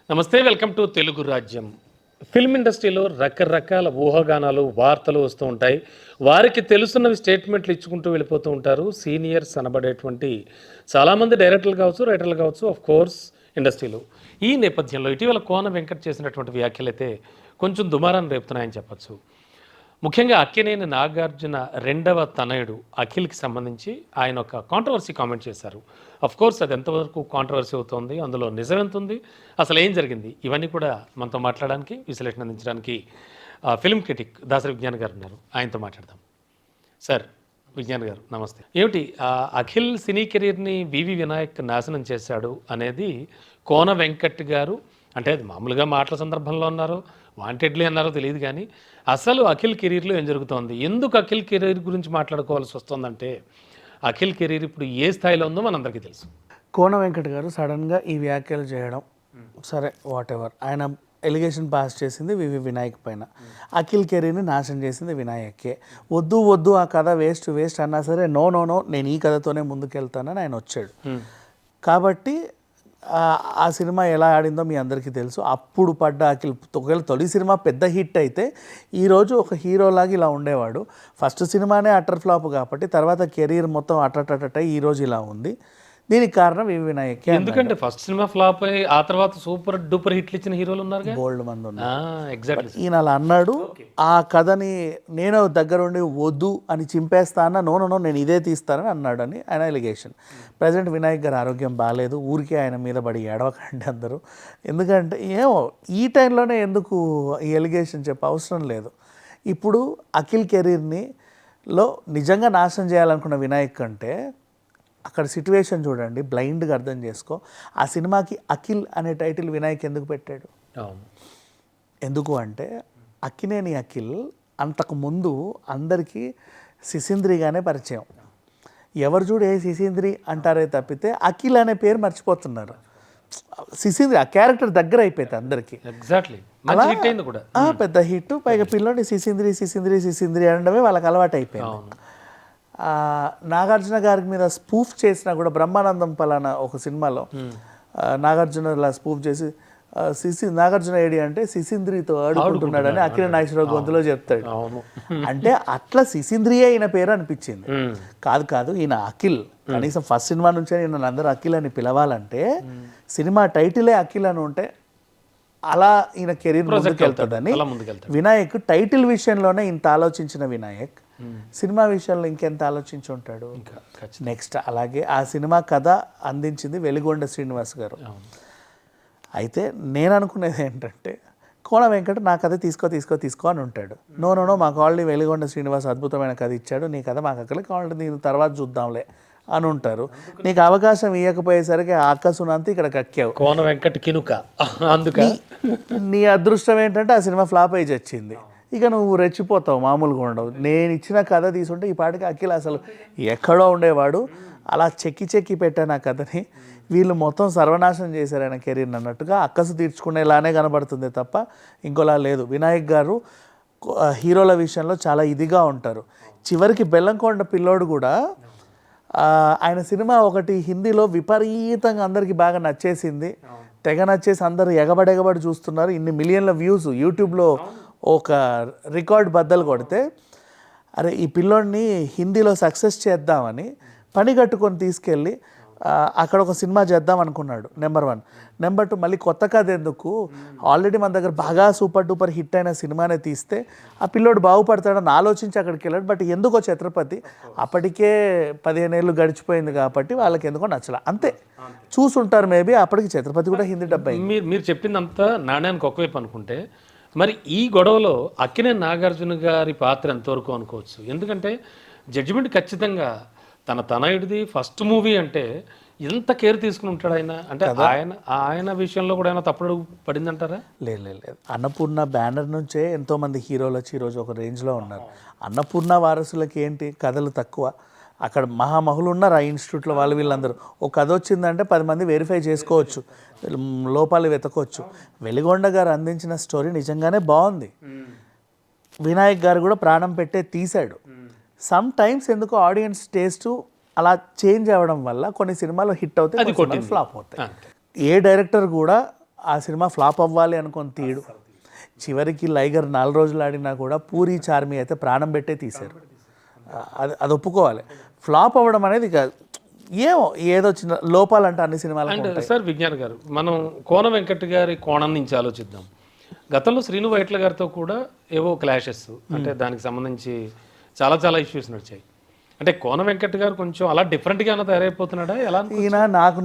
నమస్తే, welcome to Telugu రాజ్యం. Film ఇండస్ట్రీలో రకరకాల ఊహాగానాలు, వార్తలు వస్తూ ఉంటాయి. వారికి తెలుసున్నవి స్టేట్మెంట్లు ఇచ్చుకుంటూ వెళ్ళిపోతూ ఉంటారు. సీనియర్స్ అనబడేటువంటి చాలామంది డైరెక్టర్లు కావచ్చు, రైటర్లు కావచ్చు, ఆఫ్ కోర్స్ ఇండస్ట్రీలో. ఈ నేపథ్యంలో ఇటీవల కోన వెంకట్ చేసినటువంటి వ్యాఖ్యలైతే కొంచెం దుమారాన్ని రేపుతున్నాయని చెప్పచ్చు. ముఖ్యంగా అక్కినేని నాగార్జున రెండవ తనయుడు అఖిల్కి సంబంధించి ఆయన ఒక కాంట్రవర్సీ కామెంట్ చేశారు. అఫ్ కోర్స్ అది ఎంతవరకు కాంట్రవర్సీ అవుతుంది, అందులో నిజం ఎంత ఉంది, అసలు ఏం జరిగింది, ఇవన్నీ కూడా మనతో మాట్లాడడానికి, విశ్లేషణ అందించడానికి ఫిల్మ్ క్రిటిక్ దాసరి విజ్ఞాన్ గారు ఉన్నారు. ఆయనతో మాట్లాడదాం. సార్, విజ్ఞాన్ గారు నమస్తే. ఏమిటి అఖిల్ సినీ కెరీర్ని వివి వినాయక్ నాశనం చేశాడు అనేది కోన వెంకట్ గారు, అంటే అది మామూలుగా మాటల సందర్భంలో అన్నారో వాంటెడ్లీ అన్నారో తెలియదు, కానీ అసలు అఖిల్ కెరీర్లో ఏం జరుగుతోంది, ఎందుకు అఖిల్ కెరీర్ గురించి మాట్లాడుకోవాల్సి వస్తుందంటే అఖిల్ కెరీర్ ఇప్పుడు ఏ స్థాయిలో ఉందో మనందరికీ తెలుసు. కోన వెంకట్ గారు సడన్గా ఈ వ్యాఖ్యలు చేయడం, సరే వాట్ ఎవర్, ఆయన ఎలిగేషన్ పాస్ చేసింది వివి వినాయక్ పైన, అఖిల్ కెరీర్ని నాశనం చేసింది వినాయక్కే. వద్దు వద్దు ఆ కథ వేస్ట్ వేస్ట్ అన్నా సరే నో నో నో నేను ఈ కథతోనే ముందుకెళ్తానని ఆయన వచ్చాడు. కాబట్టి ఆ సినిమా ఎలా ఆడిందో మీ అందరికీ తెలుసు. అప్పుడు పడ్డ అఖిల్, ఒకవేళ తొలి సినిమా పెద్ద హిట్ అయితే ఈరోజు ఒక హీరోలాగా ఇలా ఉండేవాడు. ఫస్ట్ సినిమానే అటర్ ఫ్లాప్ కాబట్టి తర్వాత కెరీర్ మొత్తం అటటట ఈరోజు ఇలా ఉంది. దీనికి కారణం వివి వినాయక్. ఎందుకంటే ఫస్ట్ సినిమా ఫ్లాప్ అయ్యి ఆ తర్వాత సూపర్ డూపర్ హిట్లు ఇచ్చిన హీరోలు ఉన్నారు, బోల్డ్ మంది ఉన్నారు. ఎగ్జాక్ట్లీ. ఈయన అలా అన్నాడు. ఆ కథని నేను దగ్గరుండి వద్దు అని చింపేస్తానా, నో నో నేను ఇదే తీస్తానని అన్నాడు అని ఆయన ఎలిగేషన్. ప్రజెంట్ వినాయక్ గారి ఆరోగ్యం బాగాలేదు, ఊరికే ఆయన మీద పడి ఏడవకండి అందరూ. ఎందుకంటే ఏమో ఈ టైంలోనే ఎందుకు ఈ ఎలిగేషన్ చెప్పే అవసరం లేదు. ఇప్పుడు అఖిల్ కెరీర్ని నిజంగా నాశనం చేయాలనుకున్న వినాయక్ అంటే అక్కడ సిట్యువేషన్ చూడండి, బ్లైండ్గా అర్థం చేసుకో. ఆ సినిమాకి అఖిల్ అనే టైటిల్ వినాయక్ ఎందుకు పెట్టాడు? ఎందుకు అంటే అక్కినేని అఖిల్ అంతకుముందు అందరికీ సిసింద్రిగానే పరిచయం. ఎవరు చూడు ఏ సిసింద్రి అంటారే తప్పితే అఖిల్ అనే పేరు మర్చిపోతున్నారు. సిసింద్రి ఆ క్యారెక్టర్ దగ్గర అయిపోయింది అందరికీ. ఎగ్జాక్ట్లీ. పెద్ద హిట్, పైగా పిల్లోని సిసింద్రి సిసింద్రి సిసింద్రి అనడమే వాళ్ళకి అలవాటు అయిపోయింది. నాగార్జున గారి మీద స్పూఫ్ చేసినా కూడా, బ్రహ్మానందం పలానా ఒక సినిమాలో నాగార్జున ఇలా స్పూఫ్ చేసి నాగార్జున ఏడి అంటే సిసింద్రితో ఆడుకుంటున్నాడని అఖిల నాగేశ్వరరావు గొంతులో చెప్తాడు. అంటే అట్లా సిసింద్రియే ఈయన పేరు అనిపించింది. కాదు ఈయన అఖిల్. కనీసం ఫస్ట్ సినిమా నుంచే ఈయన అందరూ అఖిల్ అని పిలవాలంటే సినిమా టైటిలే అఖిల్ అని ఉంటే అలా ఈయన కెరీర్ ముందుకెళ్తుందని వినాయక్ టైటిల్ విషయంలోనే ఇంత ఆలోచించిన వినాయక్ సినిమా విషయంలో ఇంకెంత ఆలోచించి ఉంటాడు. నెక్స్ట్ అలాగే ఆ సినిమా కథ అందించింది వెలిగొండ శ్రీనివాస్ గారు. అయితే నేను అనుకునేది ఏంటంటే కోన వెంకట నా కథ తీసుకో అని ఉంటాడు. నో మాకు ఆల్రెడీ వెలిగొండ శ్రీనివాస్ అద్భుతమైన కథ ఇచ్చాడు, నీ కథ మాకు అక్కడికి కావాలంటే నేను తర్వాత చూద్దాంలే అని ఉంటారు. నీకు అవకాశం ఇవ్వకపోయేసరికి ఆకసునంతా ఇక్కడ కక్కావు. కోన వెంకట కినుక. అందుకే నీ అదృష్టం ఏంటంటే ఆ సినిమా ఫ్లాప్ అయ్యి వచ్చింది. ఇక నువ్వు రెచ్చిపోతావు, మామూలుగా ఉండవు. నేను ఇచ్చిన కథ తీసుంటే ఈ పాటికి అఖిల్ అసలు ఎక్కడో ఉండేవాడు. అలా చెక్కి పెట్టాను ఆ కథని. వీళ్ళు మొత్తం సర్వనాశనం చేశారు ఆయన కెరీర్ అన్నట్టుగా అక్కసు తీర్చుకునేలానే కనబడుతుంది తప్ప ఇంకోలా లేదు. వినాయక్ గారు హీరోల విషయంలో చాలా ఇదిగా ఉంటారు. చివరికి బెల్లంకొండ పిల్లోడు కూడా ఆయన సినిమా ఒకటి హిందీలో విపరీతంగా అందరికీ బాగా నచ్చేసింది, తెగ నచ్చేసి అందరూ ఎగబడి చూస్తున్నారు. ఇన్ని మిలియన్ల వ్యూస్ యూట్యూబ్లో ఒక రికార్డ్ బద్దలు కొడితే, అరే ఈ పిల్లోడిని హిందీలో సక్సెస్ చేద్దామని పని కట్టుకొని తీసుకెళ్ళి అక్కడ ఒక సినిమా చేద్దాం అనుకున్నాడు. నెంబర్ 1. నెంబర్ 2 మళ్ళీ కొత్త కథ ఎందుకు, ఆల్రెడీ మన దగ్గర బాగా సూపర్ డూపర్ హిట్ అయిన సినిమానే తీస్తే ఆ పిల్లోడు బాగుపడతాడని ఆలోచించి అక్కడికి వెళ్ళాడు. బట్ ఎందుకో ఛత్రపతి అప్పటికే 15 ఏళ్ళు గడిచిపోయింది కాబట్టి వాళ్ళకి ఎందుకో నచ్చల, అంతే. చూసుంటారు మేబీ, అప్పటికి ఛత్రపతి కూడా హిందీ డబ్బా. మీరు చెప్పిందంతా నాణ్యానికి ఒకవైపు అనుకుంటే, మరి ఈ గొడవలో అక్కినేని నాగార్జున గారి పాత్ర ఎంతవరకు అనుకోవచ్చు? ఎందుకంటే జడ్జిమెంట్ ఖచ్చితంగా తన తనయుడిది ఫస్ట్ మూవీ అంటే ఎంత కేర్ తీసుకుని ఉంటాడు ఆయన. అంటే ఆయన విషయంలో కూడా ఏమైనా తప్పుడు పడిందంటారా? లేదు. అన్నపూర్ణ బ్యానర్ నుంచే ఎంతోమంది హీరోలు వచ్చి ఈరోజు ఒక రేంజ్లో ఉన్నారు. అన్నపూర్ణ వారసులకి ఏంటి కథలు తక్కువ, అక్కడ మహామహులు ఉన్నారు ఆ ఇన్స్టిట్యూట్లో. వీళ్ళందరూ ఒక కథ వచ్చిందంటే 10 మంది వెరిఫై చేసుకోవచ్చు, లోపాలు వెతకొచ్చు. వెలిగొండ గారు అందించిన స్టోరీ నిజంగానే బాగుంది. వినాయక్ గారు కూడా ప్రాణం పెట్టే తీశాడు. సమ్ టైమ్స్ ఎందుకో ఆడియన్స్ టేస్ట్ అలా చేంజ్ అవ్వడం వల్ల కొన్ని సినిమాలు హిట్ అవుతాయి, కొన్ని సినిమాలు ఫ్లాప్ అవుతాయి. ఏ డైరెక్టర్ కూడా ఆ సినిమా ఫ్లాప్ అవ్వాలి అనుకొని తీయడు. చివరికి లైగర్ 4 రోజులు ఆడినా కూడా పూరి చార్మి అయితే ప్రాణం పెట్టే తీశారు. అది ఒప్పుకోవాలి. ఫ్లాప్ అవ్వడం అనేది ఇక ఏదో చిన్న లోపాలంటే అన్ని సినిమాలు. అండ్ సార్ విజ్ఞాన్ గారు, మనం కోన వెంకట్ గారి కోణం నుంచి ఆలోచిద్దాం. గతంలో శ్రీను వైట్ల గారితో కూడా ఏవో క్లాషెస్, అంటే దానికి సంబంధించి చాలా చాలా ఇష్యూస్ నడిచాయి. అంటే కోన వెంకట్ గారు కొంచెం అలా డిఫరెంట్గా తయారైపోతున్నాడా ఎలా? ఈయన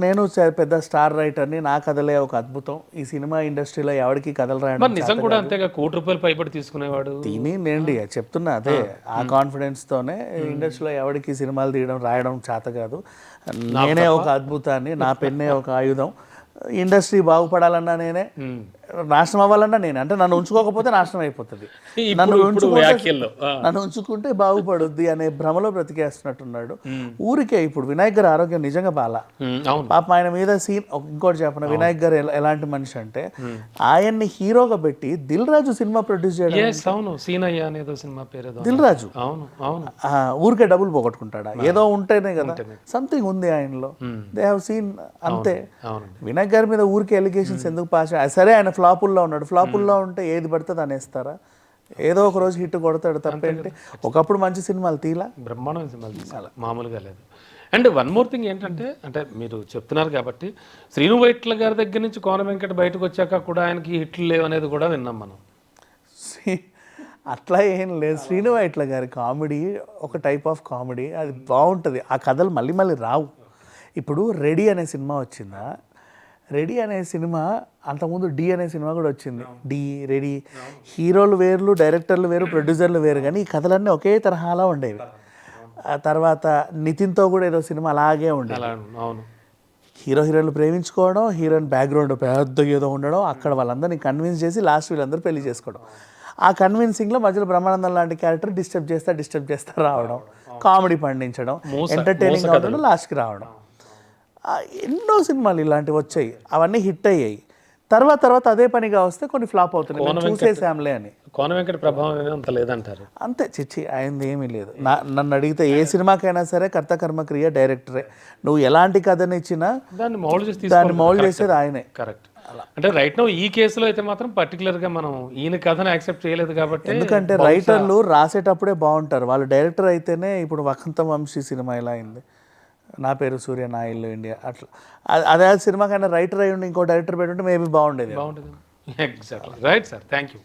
నేను పెద్ద స్టార్ రైటర్ని, నా కథలే ఒక అద్భుతం, ఈ సినిమా ఇండస్ట్రీలో ఎవరికి కథలు రాయడం నిజం కూడా అంతేగా, ₹1 పైబడి తీసుకునేవాడు. నేండి చెప్తున్నా అదే, ఆ కాన్ఫిడెన్స్తోనే ఇండస్ట్రీలో ఎవరికి సినిమాలు తీయడం రాయడం చేత కాదు, నేనే ఒక అద్భుతాన్ని, నా పెన్నే ఒక ఆయుధం, ఇండస్ట్రీ బాగుపడాలన్నా నేనే, నాశనం అవ్వాలన్నా నేనే. అంటే నన్ను ఉంచుకోకపోతే నాశనం అయిపోతుంది, నన్ను ఉంచుకుంటే బాగుపడుద్ది అనే భ్రమలో బ్రతికేస్తున్నట్టున్నాడు. ఊరికే ఇప్పుడు వినాయక్ గారి ఆరోగ్యం నిజంగా బాలా. పాప ఆయన మీద సీన్ ఇంకోటి చెప్పిన, వినాయక్ గారు ఎలాంటి మనిషి అంటే ఆయన్ని హీరోగా పెట్టి దిల్ రాజు సినిమా ప్రొడ్యూస్ చేయడం. దిల్ రాజు ఊరికే డబ్బులు పోగొట్టుకుంటాడా? ఏదో ఉంటేనే కదా, సంథింగ్ ఉంది ఆయనలో, దే హావ్ సీన్ అంతే. వినాయక్ గారి మీద ఊరికే ఎలిగేషన్స్ ఎందుకు పాస్? సరే ఆయన ఫ్లాపుల్లో ఉన్నాడు, ఫ్లాపుల్లో ఉంటే ఏది పడుతుంది అనేస్తారా? ఏదో ఒక రోజు హిట్ కొడతాడు, తప్పేంటి? ఒకప్పుడు మంచి సినిమాలు తీలా, బ్రహ్మాండమైన సినిమాలు తీసాలి, మామూలుగా లేదు. అండ్ వన్ మోర్ థింగ్ ఏంటంటే, అంటే మీరు చెప్తున్నారు కాబట్టి శ్రీను వైట్ల గారి దగ్గర నుంచి కోన వెంకట్ బయటకు వచ్చాక కూడా ఆయనకి హిట్లు లేవు అనేది కూడా విన్నాం మనం. అట్లా ఏం లేదు. శ్రీను వైట్ల గారి కామెడీ ఒక టైప్ ఆఫ్ కామెడీ, అది బాగుంటుంది. ఆ కథలు మళ్ళీ మళ్ళీ రావు. ఇప్పుడు రెడీ అనే సినిమా వచ్చిందా, రెడీ అనే సినిమా అంతకుముందు డి అనే సినిమా కూడా వచ్చింది. డి, రెడీ, హీరోలు వేర్లు, డైరెక్టర్లు వేరు, ప్రొడ్యూసర్లు వేరు, కానీ ఈ కథలన్నీ ఒకే తరహాలో ఉండేవి. ఆ తర్వాత నితిన్తో కూడా ఏదో సినిమా అలాగే ఉండేది. హీరోయిన్లు ప్రేమించుకోవడం, హీరోయిన్ బ్యాక్గ్రౌండ్ పెద్ద ఏదో ఉండడం, అక్కడ వాళ్ళందరినీ కన్విన్స్ చేసి లాస్ట్ వీళ్ళందరూ పెళ్లి చేసుకోవడం. ఆ కన్విన్సింగ్లో మధ్యలో బ్రహ్మానందం లాంటి క్యారెక్టర్ డిస్టర్బ్ చేస్తా రావడం, కామెడీ పండించడం, ఎంటర్టైనింగ్ అవడం, లాస్ట్కి రావడం. ఎన్నో సినిమాలు ఇలాంటివి వచ్చాయి, అవన్నీ హిట్ అయ్యాయి. తర్వాత అదే పనిగా వస్తే కొన్ని ఫ్లాప్ అవుతున్నాయి, చూసేసాంలే అని. కోన వెంకట ప్రభావం అంత లేదంటారు? అంతే, చిచ్చి ఆయనది ఏమీ లేదు. నన్ను అడిగితే ఏ సినిమాకైనా సరే కర్త కర్మ క్రియ డైరెక్టరే. నువ్వు ఎలాంటి కథని ఇచ్చినా దాన్ని మౌల్డ్ చేసేది ఆయనే. కరెక్ట్. అంటే రైట్ నౌ ఈ కేసులో అయితే మాత్రం పర్టికులర్గా మనం ఈయన కథను యాక్సెప్ట్ చేయలేదు కాబట్టి. ఎందుకంటే రైటర్లు రాసేటప్పుడే బాగుంటారు, వాళ్ళు డైరెక్టర్ అయితేనే. ఇప్పుడు వసంత వంశీ సినిమా ఎలా అయింది, నా పేరు సూర్య, నా ఇల్లు ఇండియా, అట్లా. అదే సినిమాకైనా రైటర్ అయ్యి ఉండి ఇంకో డైరెక్టర్ పెట్టుంటే మేబీ బాగుండేది. Exactly right sir, thank you.